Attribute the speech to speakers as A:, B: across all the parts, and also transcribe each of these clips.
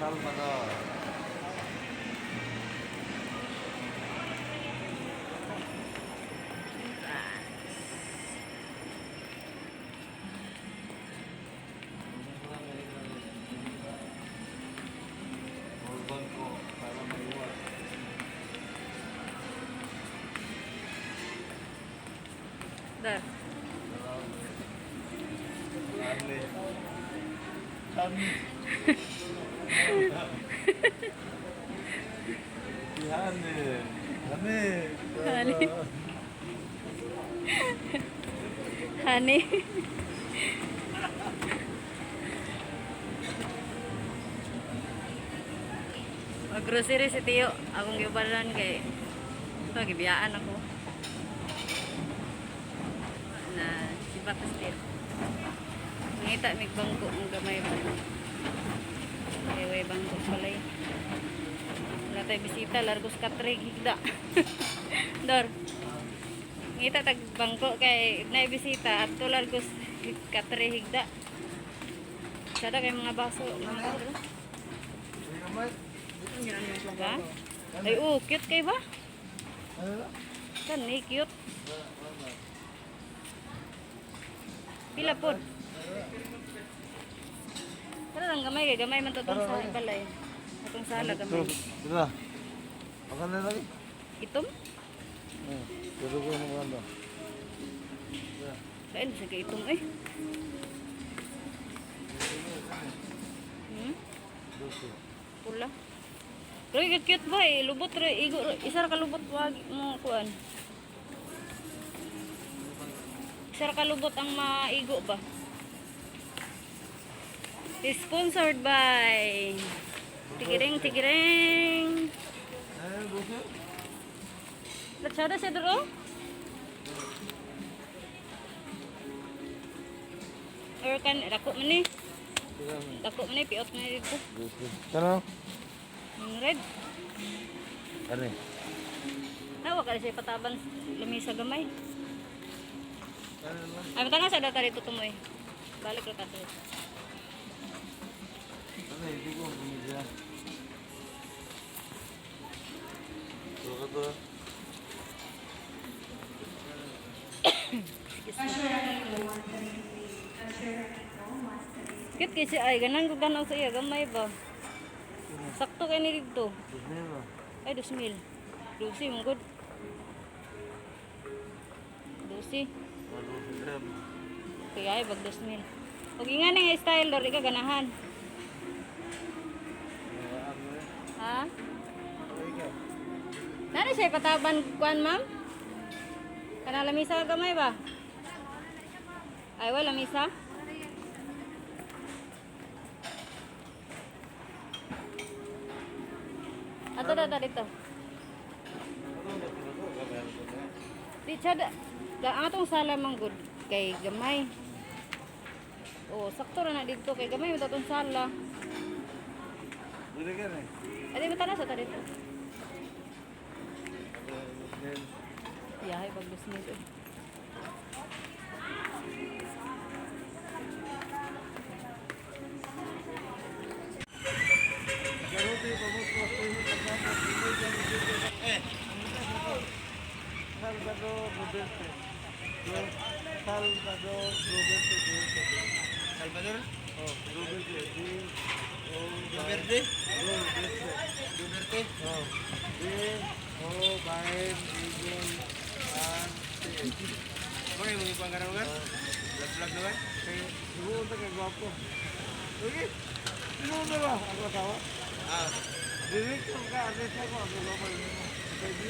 A: Salvador. Urban ko para maiwas.
B: Dar.
A: Dale. Kami. Hane. Hane.
B: Hane. Honey. Mag-grocery si Tiyo. Akong gibalan kay gibiyaan ako. Na si Batas Tiyo. Ngita mig bangko ng gamay ba. Way bangko palay. Wala tayo bisita, largos katrig higda. Dor. Ngita tag bangko kay na bisita at to largos katrig higda. Sada kay mga baso, mga ba? Ay, cute kay ba? Kan ni cute. Pila pod? Para lang gamay man to sa balay. Atong sala gamay.
A: Dira. Makan na lagi.
B: Itom?
A: Pero ko mo ganda.
B: Kain sa kay itom eh. Pula. Pero cute ba eh. Lubot re. Isar ka lubot wag mo kuan. Isar ka lubot ang maigo ba? Sponsored by Tigiring. Latsada siya duro? Or kan dako man ni. Dako man ni piot man dito.
A: Kano?
B: Red.
A: Kani.
B: Nawa ka siya pataban lamisa gamay. Ay matanga sa data dito tumoy. Balik ra ta dito.
A: Ano hindi ko bumili. Tuwa to.
B: Kit kasi ay ganang ko ganaw sa iya gamay ba. Sakto kay ni dito. Ay 2,000. 12 mo good. 12. Kaya ay bag 2,000. Pag nga nga style lor ka ganahan. Ha? Nani siya pataban kuan ma'am? Kana lamisa gamay ba? Ay wala lamisa? Ato data dito. Di sada atong sala man good kay gamay. Oh, sakto ra na dito kay gamay mo atong sala.
A: Dili ka ni.
B: Adi mo tanas sa dito. Yahay pag business eh.
A: Garote vamos ko Salvador Roberto. Salvador Roberto. Salvador? Oh, Roberto. Roberto? Roberto? Oh. Bain, Igon, Mana yang mau pangkaran kan? Vlog doang. Dulu untuk yang gua. Oke. Dulu udah lah, aku tahu. Jadi kan artisnya kok aku lupa ini. Jadi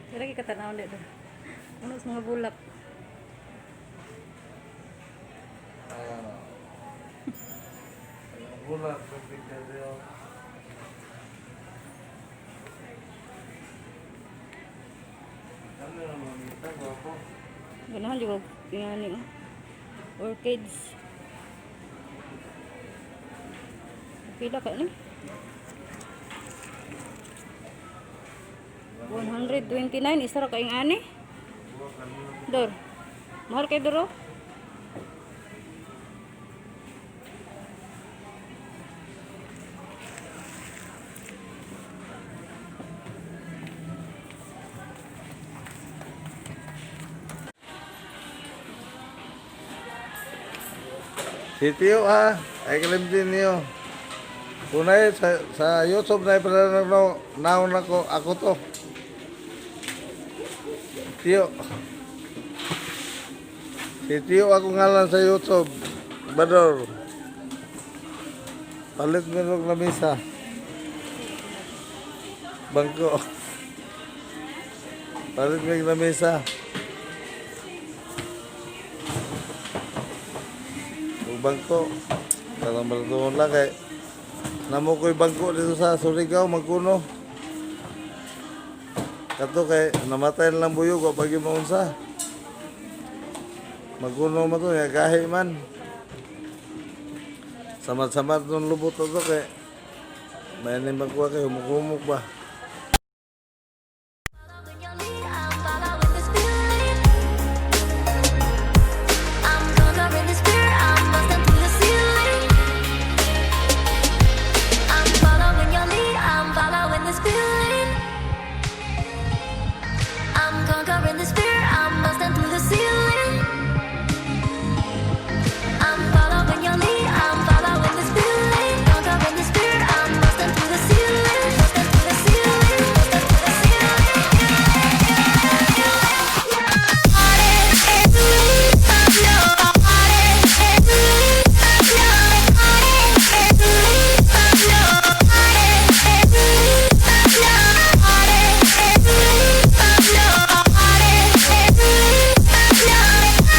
B: Kira kita tanaw dito. Ano sa mga bulak?
A: bulan berpikir dia. Ano naman kita gwapo.
B: Ganahan juga yang ni orchids. Pila ka ni? 129 isa ra kaing ani. Dor. Mahal kay doro?
A: Si Tio ay kalim din niyo. Kunay sa YouTube na pala naon ako to. Tio. Si Tio ako ngalan sa YouTube. Bador. Palit mo ng lamisa. Bangko. Palit mo ng lamisa. Bangko. Talang baldoon lang kay namo ko'y bangko dito sa Surigao, Magkuno. Kato kay namatay lang buyog o pag maunsa. Magkuno man to, gahi man. Samad-samad nung lubot to kay may magkuha kay humuk-humuk ba.